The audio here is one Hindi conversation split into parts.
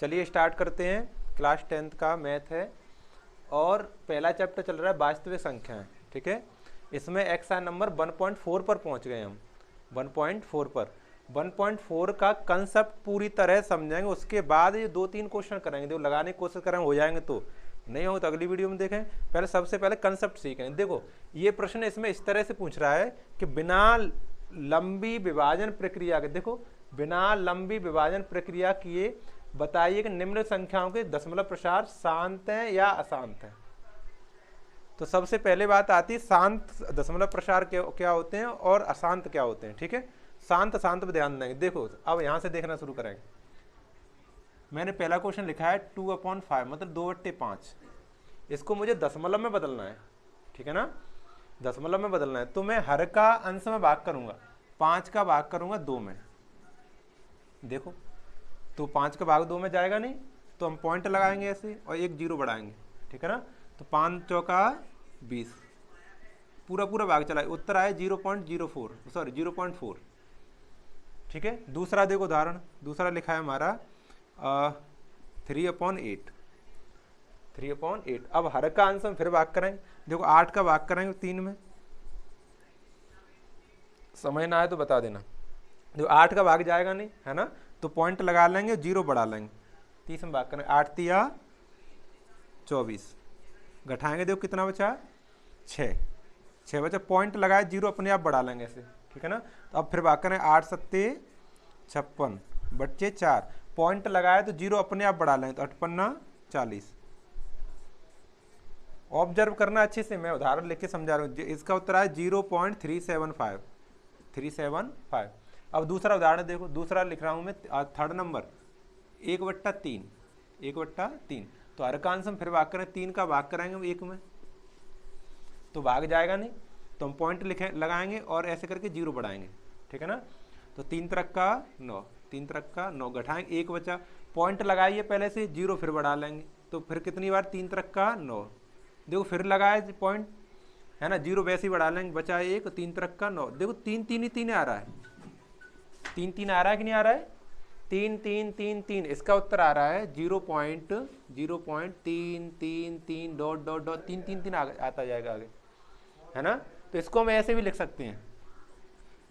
चलिए स्टार्ट करते हैं। क्लास 10th का मैथ है और पहला चैप्टर चल रहा है वास्तविक संख्याएं। ठीक है, इसमें एक्सरसाइज नंबर 1.4 पर पहुंच गए हम। 1.4 पर 1.4 का कंसेप्ट पूरी तरह समझेंगे, उसके बाद ये 2-3 क्वेश्चन करेंगे, जो लगाने की कोशिश करेंगे, हो जाएंगे तो नहीं हो तो अगली वीडियो में देखें। पहले सबसे पहले कंसेप्ट सीखें। देखो ये प्रश्न इसमें इस तरह से पूछ रहा है कि बिना लंबी विभाजन प्रक्रिया के, देखो बिना लंबी विभाजन प्रक्रिया किए बताइए कि निम्न संख्याओं के दशमलव प्रसार शांत हैं या अशांत हैं। तो सबसे पहले बात आती है शांत दशमलव प्रसार क्या होते हैं और अशांत क्या होते हैं। ठीक है, शांत शांत पर ध्यान देंगे। देखो अब यहां से देखना शुरू करेंगे। मैंने पहला क्वेश्चन लिखा है 2/5 मतलब 2/5। इसको मुझे दशमलव में बदलना है। ठीक है ना, दशमलव में बदलना है। तो मैं हर का अंश में भाग करूंगा, 5 का भाग करूंगा 2 में। देखो तो 5 का भाग 2 में जाएगा नहीं, तो हम पॉइंट लगाएंगे ऐसे और एक जीरो बढ़ाएंगे। ठीक है ना, तो 5 चौका 20, पूरा पूरा भाग चला, उत्तर आए 0.04 सॉरी 0.4। ठीक है, दूसरा देखो उदाहरण, दूसरा लिखा है हमारा 3/8। 3/8 अब हर का अंश हम फिर भाग करेंगे। देखो 8 का भाग करेंगे 3 में, समझ ना आए तो बता देना। देखो 8 का भाग जाएगा नहीं है ना, तो पॉइंट लगा लेंगे, जीरो बढ़ा लेंगे, 30 में भाग करेंगे। 8 तिया 24, घटाएंगे, देखो कितना बचा 6 बचा, पॉइंट लगाए, जीरो अपने आप बढ़ा लेंगे ऐसे। ठीक है ना, तो अब फिर भाग करें 8 सत्ते 56 बच्चे 4, पॉइंट लगाए तो जीरो अपने आप बढ़ा लेंगे, तो 8 40। ऑब्जर्व करना अच्छे से, मैं उदाहरण लिख के समझा रहा हूँ। इसका उत्तर है 0.375। 375। अब दूसरा उदाहरण देखो, दूसरा लिख रहा हूँ मैं थर्ड नंबर 1/3। 1/3 तो हर का अंश हम फिर भाग करें, 3 का भाग कराएंगे 1 में, तो भाग जाएगा नहीं, तो हम पॉइंट लिखे लगाएंगे और ऐसे करके जीरो बढ़ाएंगे। ठीक है ना, तो 3 त्रिक का 9, 3 त्रिक का 9, घटाएंगे 1 बचा, पॉइंट लगाइए पहले से, जीरो फिर बढ़ा लेंगे, तो फिर कितनी बार 3 त्रिक का 9, देखो फिर लगाए पॉइंट है ना, जीरो वैसे ही बढ़ा लेंगे, बचा 1, 3 त्रिक का 9, देखो 3 3 ही 3 आ रहा है, 3 3 आ रहा है कि नहीं आ रहा है, 3 3 3 3। इसका उत्तर आ रहा है 0.333 डॉट डॉट डॉट 3 3 3 आता जाएगा आगे, है ना। तो इसको हम ऐसे भी लिख सकते हैं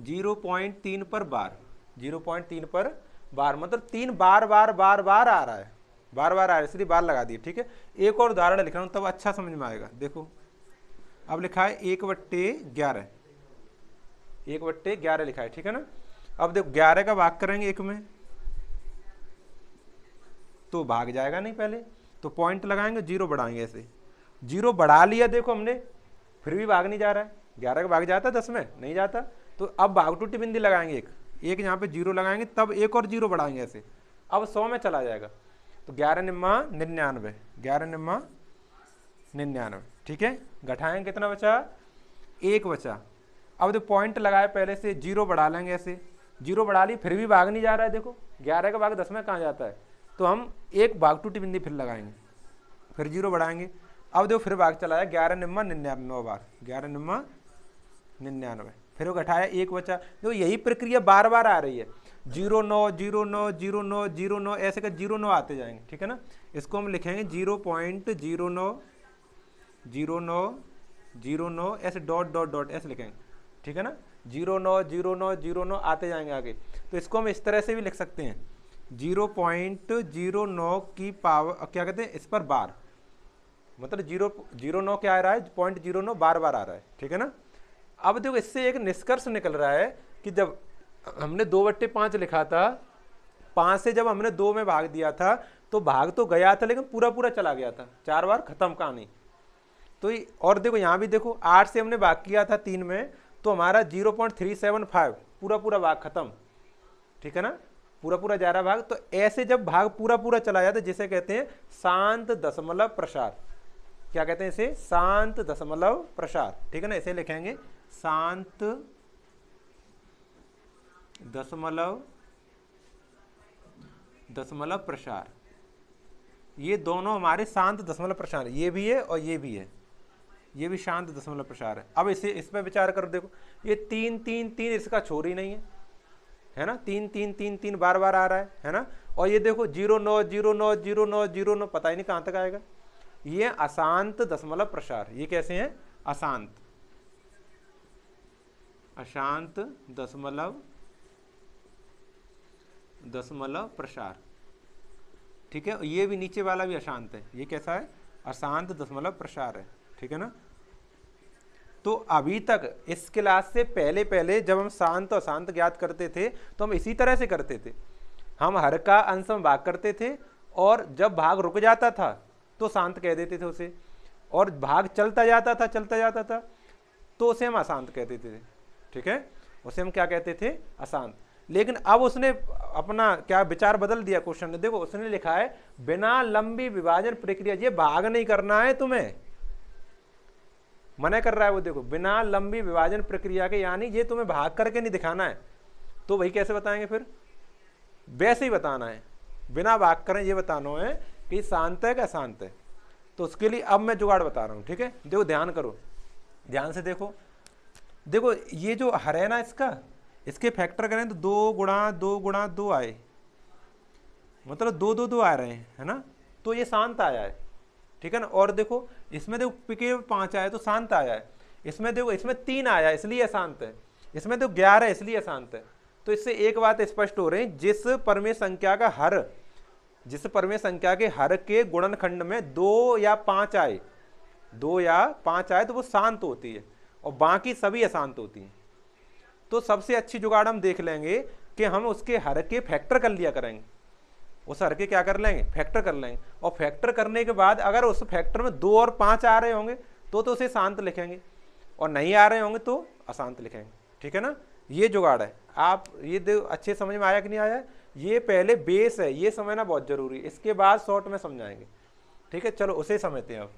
0.3 पर बार, 0.3 पर बार मतलब 3 बार बार बार बार आ रहा है, बार बार आ रहा है, इसलिए बार लगा दिए। ठीक है, एक और उदाहरण लिख रहा हूँ तब अच्छा समझ में आएगा। देखो अब लिखा है 1/11, 1/11 लिखा है। ठीक है ना, अब देखो 11 का भाग करेंगे 1 में, तो भाग जाएगा नहीं पहले, तो पॉइंट लगाएंगे, जीरो बढ़ाएंगे ऐसे, जीरो बढ़ा लिया, देखो हमने, फिर भी भाग नहीं जा रहा है। 11 का भाग जाता 10 में नहीं जाता, तो अब भाग टूटी बिंदी लगाएंगे, एक यहाँ पे जीरो लगाएंगे, तब एक और जीरो बढ़ाएंगे ऐसे, अब 100 में चला जाएगा, तो 11 निम्मा 99, 11 निम्मा 99। ठीक है, घटाएंगे कितना बचा, 1 बचा। अब जो पॉइंट लगाए पहले से, जीरो बढ़ा लेंगे ऐसे, जीरो बढ़ा ली, फिर भी भाग नहीं जा रहा है। देखो 11 का भाग 10 में कहाँ जाता है, तो हम एक भाग टूटी बिंदी फिर लगाएंगे, फिर जीरो बढ़ाएंगे, अब देखो फिर भाग चला है 11 निम्मा 99 बार, 11 निम्मा 99, फिर वो घटाया 1 बचा। देखो यही प्रक्रिया बार बार आ रही है, 09 09 09 09 ऐसे कर 09 आते जाएंगे। ठीक है ना, इसको हम लिखेंगे 0.09 09 09 ऐसे डॉट डॉट डॉट ऐसे लिखेंगे। ठीक है ना, 09 09 09 आते जाएंगे आगे, तो इसको हम इस तरह से भी लिख सकते हैं 0.09 की पावर, क्या कहते हैं इस पर बार, मतलब 0.09 क्या आ रहा है, 0.09 बार बार आ रहा है। ठीक है ना, अब देखो इससे एक निष्कर्ष निकल रहा है कि जब हमने 2/5 लिखा था, 5 से जब हमने 2 में भाग दिया था, तो भाग तो गया था लेकिन पूरा पूरा चला गया था, 4 बार खत्म कहानी। तो और देखो यहाँ भी देखो 8 से हमने भाग किया था 3 में, तो हमारा 0.375 पूरा पूरा भाग खत्म। ठीक है ना, पूरा पूरा जा रहा भाग, तो ऐसे जब भाग पूरा पूरा चला जाता है, जिसे कहते हैं शांत दशमलव प्रसार। क्या कहते हैं इसे, शांत दशमलव प्रसार। ठीक है ना, इसे लिखेंगे शांत दशमलव प्रसार। ये दोनों हमारे शांत दशमलव प्रसार, ये भी है और ये भी है, ये भी शांत दशमलव प्रसार है। अब इसे इस पर विचार करो, देखो ये 3 3 3 इसका छोर ही नहीं है ना, 3 3 3 3 बार बार आ रहा है ना। और ये देखो 0 9 0 9 0 9 0 9, पता ही नहीं कहाँ तक आएगा। ये अशांत दशमलव प्रसार। ये कैसे हैं? अशांत, अशांत दशमलव प्रसार, ठीक है। ये भी नीचे वाला भी अशांत है। ये कैसा है? अशांत दशमलव प्रसार है, ठीक है ना। तो अभी तक इस क्लास से पहले पहले जब हम शांत और अशांत ज्ञात करते थे तो हम इसी तरह से करते थे। हम हर का अंश में भाग करते थे और जब भाग रुक जाता था तो शांत कह देते थे उसे, और भाग चलता जाता था तो उसे हम अशांत कह देते थे, ठीक है। उसे हम क्या कहते थे? अशांत। लेकिन अब उसने अपना क्या विचार बदल दिया क्वेश्चन ने। देखो उसने लिखा है बिना लंबी विभाजन प्रक्रिया, ये भाग नहीं करना है तुम्हें, मना कर रहा है वो। देखो बिना लंबी विभाजन प्रक्रिया के, यानी ये तुम्हें भाग करके नहीं दिखाना है। तो वही कैसे बताएंगे? फिर वैसे ही बताना है, बिना भाग करें ये बताना है कि शांत है कि अशांत है। तो उसके लिए अब मैं जुगाड़ बता रहा हूं, ठीक है। देखो ध्यान करो, ध्यान से देखो। देखो ये जो हर है ना, इसके फैक्टर करें तो 2 गुणा 2 गुणा 2 आए, मतलब 2 2 2 आ रहे हैं, है ना। तो ये शांत आया है, ठीक है ना। और देखो इसमें देखो पिके 5 आया तो शांत आया है। इसमें देखो इसमें 3 आया इसलिए अशांत है। इसमें देखो 11 इसलिए अशांत है। तो इससे एक बात स्पष्ट हो रही है, जिस परमेय संख्या के हर के गुणनखंड में 2 या 5 आए, 2 या 5 आए तो वो शांत होती है और बाकी सभी अशांत होती हैं। तो सबसे अच्छी जुगाड़ हम देख लेंगे कि हम उसके हर के फैक्टर कर लिया करेंगे। उस हर के क्या कर लेंगे? फैक्टर कर लेंगे। और फैक्टर करने के बाद अगर उस फैक्टर में 2 और 5 आ रहे होंगे तो उसे शांत लिखेंगे, और नहीं आ रहे होंगे तो अशांत लिखेंगे, ठीक है ना। ये जुगाड़ है। आप ये अच्छे समझ में आया कि नहीं आया? ये पहले बेस है, ये समझना बहुत जरूरी है। इसके बाद शॉर्ट में समझाएंगे, ठीक है। चलो उसे समझते हैं अब।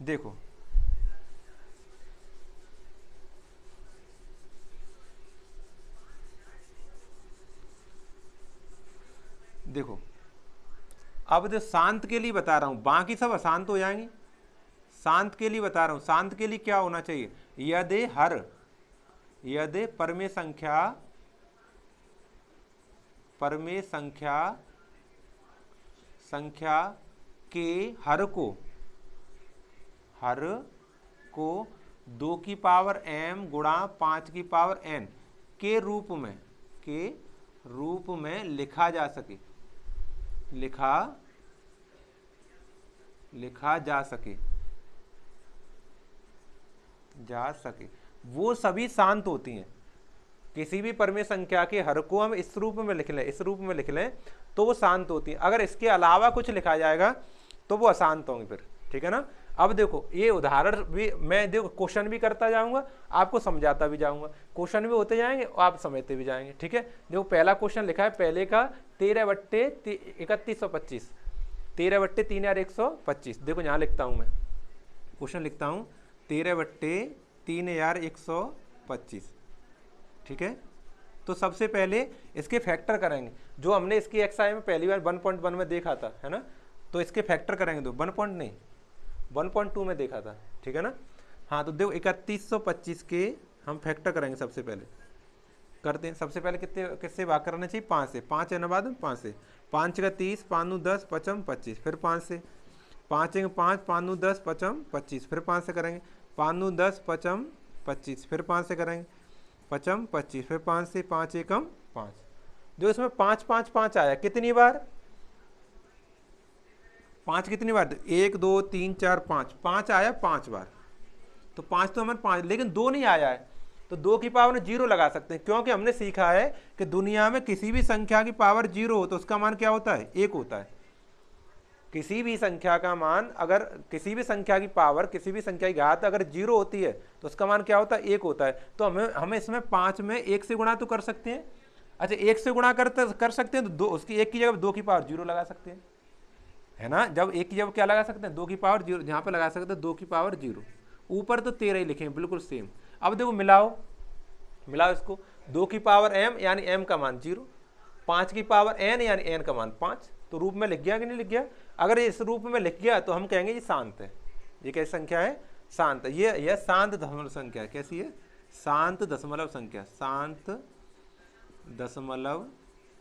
देखो देखो अब जो शांत के लिए बता रहा हूं, बाकी सब अशांत हो जाएंगे। शांत के लिए बता रहा हूं, शांत के लिए क्या होना चाहिए? यदि परमेय संख्या के हर को 2 की पावर m गुणा 5 की पावर n के रूप में लिखा जा सके, वो सभी शांत होती हैं। किसी भी परमेय संख्या के हर को हम इस रूप में लिख लें तो वो शांत होती हैं। अगर इसके अलावा कुछ लिखा जाएगा तो वो अशांत होंगे फिर, ठीक है ना। अब देखो ये उदाहरण भी मैं देखो क्वेश्चन भी करता जाऊंगा, आपको समझाता भी जाऊंगा, क्वेश्चन भी होते जाएंगे और आप समझते भी जाएंगे, ठीक है। देखो पहला क्वेश्चन लिखा है, पहले का 13/3125, 13/3125। देखो यहाँ लिखता हूँ, मैं क्वेश्चन लिखता हूँ 13/3125, ठीक है। तो सबसे पहले इसके फैक्टर करेंगे, जो हमने इसकी एक्सरसाइज में पहली बार 1.1 में देखा था, है ना। तो इसके फैक्टर करेंगे, तो 1.2 में देखा था, ठीक है ना। हाँ तो देखो 3125 के हम फैक्टर करेंगे। सबसे पहले करते हैं, सबसे पहले किससे भाग करना चाहिए? 5 से। 5 है ना, बाद में 5 से। 5 का 30, 5 नु 10, 5 25, फिर 5 से। 5 1 5, 5 नु 10, 5 25, फिर 5 से करेंगे। 5 नु 10, 5 25, फिर 5 से करेंगे। 5 25, फिर 5 से। 5 1 5। जो इसमें 5 5 5 आया कितनी बार? 5 कितनी बार? 1 2 3 4 5, 5 आया 5 बार। तो 5 तो हमारे 5, लेकिन 2 नहीं आया है, तो 2 की पावर में 0 लगा सकते हैं, क्योंकि हमने सीखा है कि दुनिया में किसी भी संख्या की पावर 0 हो तो उसका मान क्या होता है? 1 होता है। किसी भी संख्या का मान, अगर किसी भी संख्या की पावर, किसी भी संख्या की घात अगर 0 होती है तो उसका मान क्या होता है? 1 होता है। तो हमें इसमें 5 में 1 से गुणा तो कर सकते हैं। अच्छा 1 से गुणा कर सकते हैं तो उसकी 1 की जगह 2 की पावर 0 लगा सकते हैं, है ना। जब 1 की जगह क्या लगा सकते हैं? 2 की पावर 0, यहाँ पे लगा सकते हैं 2 की पावर 0। ऊपर तो 13 ही लिखे बिल्कुल सेम। अब देखो मिलाओ इसको। 2 की पावर m यानी m का मान 0, 5 की पावर n यानी n का मान 5। तो रूप में लिख गया कि नहीं लिख गया? अगर इस रूप में लिख गया तो हम कहेंगे ये शांत है। ये कैसी संख्या है? शांत, ये शांत दशमलव संख्या है। कैसी है? शांत दशमलव संख्या, शांत दशमलव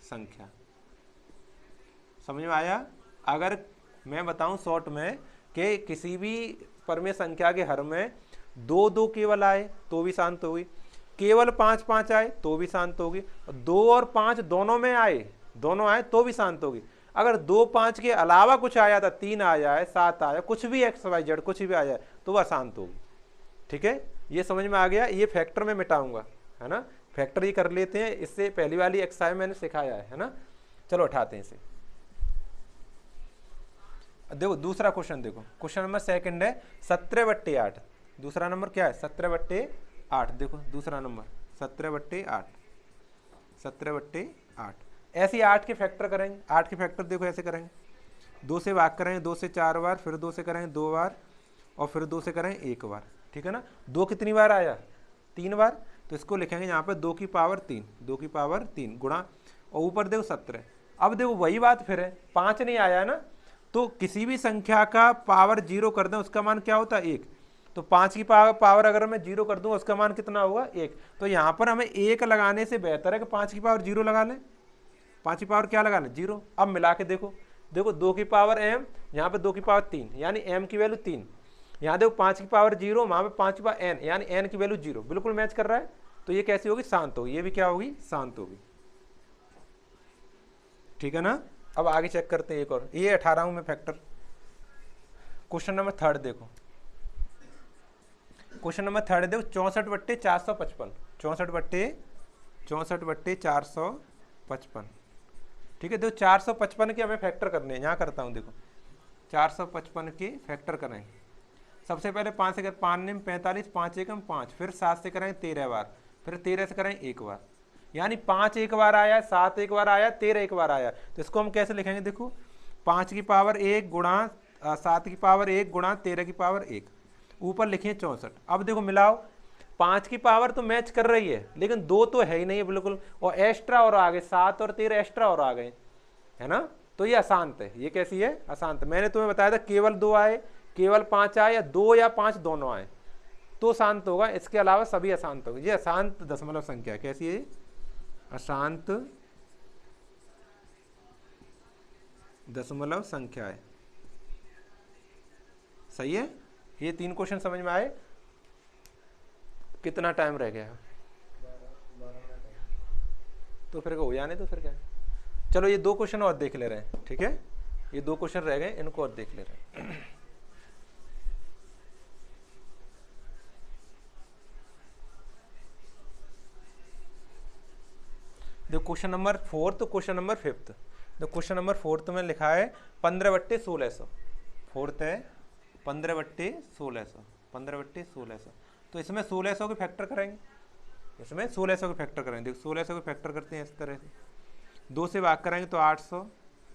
संख्या। समझ में आया? अगर मैं बताऊं शॉर्ट में कि किसी भी परमेय संख्या के हर में 2 2 केवल आए तो भी शांत होगी, केवल 5 5 आए तो भी शांत होगी, 2 और 5 दोनों में आए, दोनों आए तो भी शांत होगी। अगर 2 5 के अलावा कुछ आया था, 3 आ जाए, 7 आया, कुछ भी एक्स वाई जेड कुछ भी आ जाए तो वह अशांत होगी। ठीक है, ये समझ में आ गया। ये फैक्टर में मिटाऊंगा, है ना, फैक्टर ये कर लेते हैं, इससे पहली वाली एक्सरसाइज मैंने सिखाया है ना। चलो उठाते हैं इसे। देखो दूसरा क्वेश्चन, देखो क्वेश्चन नंबर सेकंड है 17/8। दूसरा नंबर क्या है? 17/8। देखो दूसरा नंबर 17/8, 17/8। ऐसे 8 के फैक्टर करेंगे। 8 के फैक्टर देखो ऐसे करेंगे, 2 से भाग करेंगे, 2 से 4 बार, फिर 2 से करेंगे 2 बार, और फिर 2 से करेंगे 1 बार। ठीक है ना। 2 कितनी बार आया? 3 बार। तो इसको लिखेंगे यहाँ पे 2 की पावर 3, 2 की पावर 3 गुणा, और ऊपर देखो 17। अब देखो वही बात फिर है, 5 नहीं आया है ना, तो किसी भी संख्या का पावर 0 कर दें उसका मान क्या होता है? 1। तो 5 की पावर अगर मैं 0 कर दूं उसका मान कितना होगा? 1। तो यहाँ पर हमें 1 लगाने से बेहतर है कि 5 की पावर 0 लगा लें। 5 की पावर क्या लगा लें? 0। अब मिला के देखो, देखो 2 की पावर m, यहाँ पे 2 की पावर 3, यानी m की वैल्यू 3। यहाँ देखो 5 की पावर 0, वहाँ पे 5 की पावर n, यानी n की वैल्यू 0, बिल्कुल मैच कर रहा है। तो ये कैसी होगी? शांत होगी। ये भी क्या होगी? शांत होगी। ठीक है ना। अब आगे चेक करते हैं एक और, ये 18 हूं मैं फैक्टर। क्वेश्चन नंबर 3 देखो, क्वेश्चन नंबर 3 देखो 64/455, 64/455। ठीक है, देखो 455 के हमें फैक्टर करने हैं, यहाँ करता हूँ। देखो 455 के फैक्टर करें। सबसे पहले 5 से 5 निम 45, 5 एकम 5, फिर 7 से करें 13 बार, फिर 13 से करें 1 बार, यानी 5 एक बार आया, 7 एक बार आया, 13 एक बार आया। तो इसको हम कैसे लिखेंगे? देखो 5 की पावर 1 गुणा 7 की पावर 1 गुणा 13 की पावर 1, ऊपर लिखिए 64। अब देखो मिलाओ, 5 की पावर तो मैच कर रही है, लेकिन 2 तो है ही नहीं है बिल्कुल, और एक्स्ट्रा और आ गए, 7 और 13 एक्स्ट्रा और आ गए, है ना। तो ये अशांत है। ये कैसी है? अशांत। मैंने तुम्हें बताया था केवल 2 आए, केवल 5 आए, या 2 या 5 दोनों आए तो शांत होगा, इसके अलावा सभी अशांत होगा। ये अशांत दशमलव संख्या है। कैसी है? अशांत दशमलव संख्या है। सही है। ये 3 क्वेश्चन समझ में आए? कितना टाइम रह गया? तो फिर हो जाने तो फिर क्या है? चलो ये 2 क्वेश्चन और देख ले रहे हैं। ठीक है, ये 2 क्वेश्चन रह गए, इनको और देख ले रहे हैं। देखो क्वेश्चन नंबर 4 तो क्वेश्चन नंबर 5। तो क्वेश्चन नंबर 4 तो मैंने लिखा है 15/1600। 4 है 15/1600, 15/1600। तो इसमें 1600 के फैक्टर करेंगे, इसमें 1600 के फैक्टर करेंगे। देखो 1600 के फैक्टर करते हैं इस तरह से, 2 से भाग करेंगे तो 800,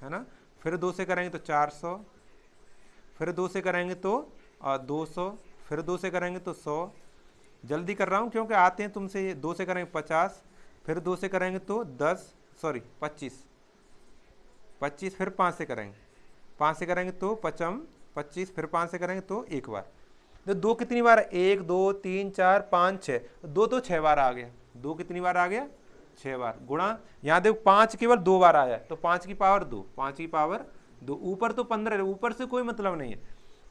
है ना, फिर 2 से करेंगे तो 400, फिर 2 से करेंगे तो 200, फिर 2 से करेंगे तो 100। जल्दी कर रहा हूँ क्योंकि आते हैं तुमसे। ये 2 से करेंगे 50, फिर 2 से करेंगे तो 25, फिर 5 से करेंगे, 5 से करेंगे तो 25, फिर 5 से करेंगे तो 1 बार। तो 2 कितनी बार? 1 2 3 4 5 6, 2 तो 6 बार आ गया। 2 कितनी बार आ गया? 6 बार। गुणा, यहाँ देखो 5 केवल 2 बार आया, तो 5 की पावर 2, 5 की पावर 2, ऊपर तो 15, ऊपर से कोई मतलब नहीं है,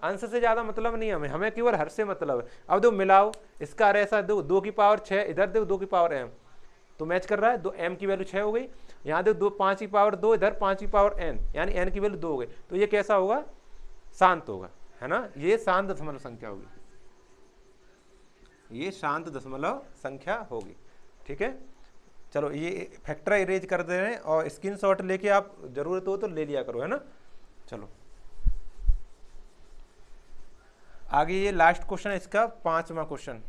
अंश से ज्यादा मतलब नहीं है हमें केवल हर से मतलब है। अब देखो मिलाओ, इसका ऐसा दो 2 की पावर 6, इधर देखो 2 की पावर m, तो मैच कर रहा है। 2 m की वैल्यू 6 हो गई, यहाँ देखो 5 की पावर 2, इधर 5 की पावर n, यानी n की वैल्यू 2 हो गई। तो ये कैसा होगा? शांत होगा, है ना। ये शांत दशमलव संख्या होगी, ये शांत दशमलव संख्या होगी। ठीक है, चलो ये फैक्टर इरेज कर दे रहे हैं, और स्क्रीनशॉट लेके आप जरूरत हो तो ले लिया करो, है ना। चलो आगे ये लास्ट क्वेश्चन है इसका, 5वां क्वेश्चन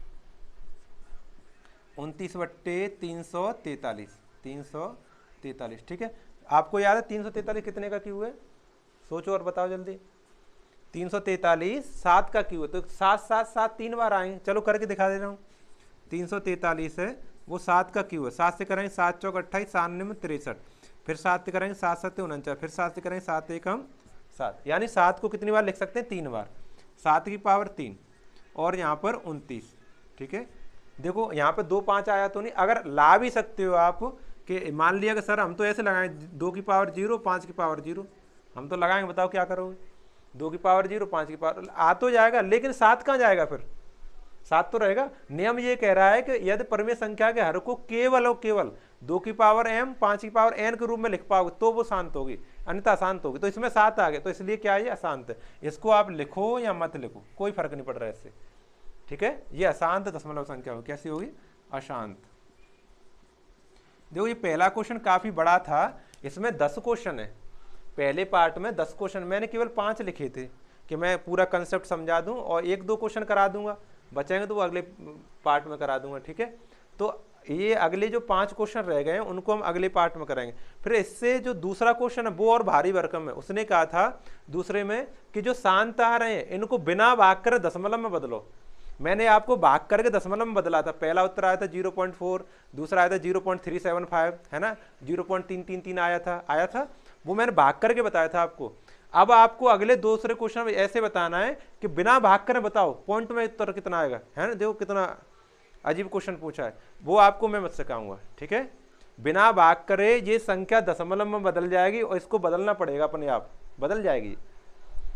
29/343, 343। ठीक है, आपको याद है 343 कितने का क्यू है? सोचो और बताओ जल्दी। 343 7 का क्यू है, तो 7 7 7 3 बार आएंगे। चलो करके दिखा दे रहा हूँ। 343 है, वो 7 का क्यू है। 7 से करेंगे 7 चौक 28, 7 में 63, फिर 7 से करेंगे 7 7 49, फिर 7 से करेंगे 7 1 7, यानी 7 को कितनी बार लिख सकते हैं? 3 बार। 7 की पावर 3, और यहाँ पर 29, ठीक है। देखो यहाँ पे 2 5 आया तो नहीं, अगर ला भी सकते हो आप कि मान लिया कि सर हम तो ऐसे लगाएं 2 की पावर 0 5 की पावर 0, हम तो लगाएंगे, बताओ क्या करोगे। 2 की पावर 0 5 की पावर आ तो जाएगा, लेकिन 7 कहाँ जाएगा फिर, 7 तो रहेगा। नियम ये कह रहा है कि यदि परिमेय संख्या के हर को केवल और केवल 2 की पावर m 5 की पावर n के रूप में लिख पाओगे तो वो शांत होगी, अन्यथा अशांत होगी। तो इसमें 7 आ गए, तो इसलिए क्या है, ये अशांत है। इसको आप लिखो या मत लिखो कोई फर्क नहीं पड़ रहा है इससे, ठीक है। ये अशांत दशमलव संख्या होगी, कैसी होगी, अशांत। देखो ये पहला क्वेश्चन काफी बड़ा था, इसमें 10 क्वेश्चन है। पहले पार्ट में 10 क्वेश्चन, मैंने केवल 5 लिखे थे कि मैं पूरा कंसेप्ट समझा दूं और 1-2 क्वेश्चन करा दूंगा, बचेंगे तो वो अगले पार्ट में करा दूंगा, ठीक है। तो ये अगले जो 5 क्वेश्चन रह गए हैं उनको हम अगले पार्ट में करेंगे। फिर इससे जो दूसरा क्वेश्चन है वो और भारी भरकम है। उसने कहा था दूसरे में कि जो शांत आ रहे हैं इनको बिना भाग कर दशमलव में बदलो। मैंने आपको भाग करके दशमलव में बदला था। पहला उत्तर आया था 0.4, दूसरा आया था 0.375, है ना, 0.333 आया था, वो मैंने भाग करके बताया था आपको। अब आपको अगले दूसरे क्वेश्चन में ऐसे बताना है कि बिना भाग कर बताओ पॉइंट में उत्तर कितना आएगा, है ना। देखो कितना अजीब क्वेश्चन पूछा है, वो आपको मैं मत सिखाऊंगा, ठीक है। बिना भाग करे ये संख्या दशमलव में बदल जाएगी और इसको बदलना पड़ेगा, अपने आप बदल जाएगी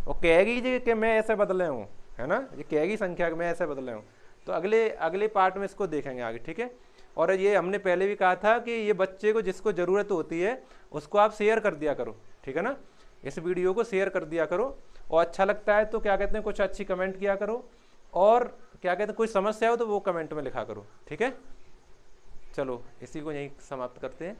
और कहेगी जी कि मैं ऐसे बदले हूँ, है ना, ये कहेगी संख्या मैं ऐसे बदले हूँ। तो अगले पार्ट में इसको देखेंगे आगे, ठीक है। और ये हमने पहले भी कहा था कि ये बच्चे को जिसको ज़रूरत होती है उसको आप शेयर कर दिया करो, ठीक है ना, इस वीडियो को शेयर कर दिया करो। और अच्छा लगता है तो क्या कहते हैं, कुछ अच्छी कमेंट किया करो, और क्या कहते हैं कोई समस्या हो तो वो कमेंट में लिखा करो, ठीक है। चलो इसी को यहीं समाप्त करते हैं।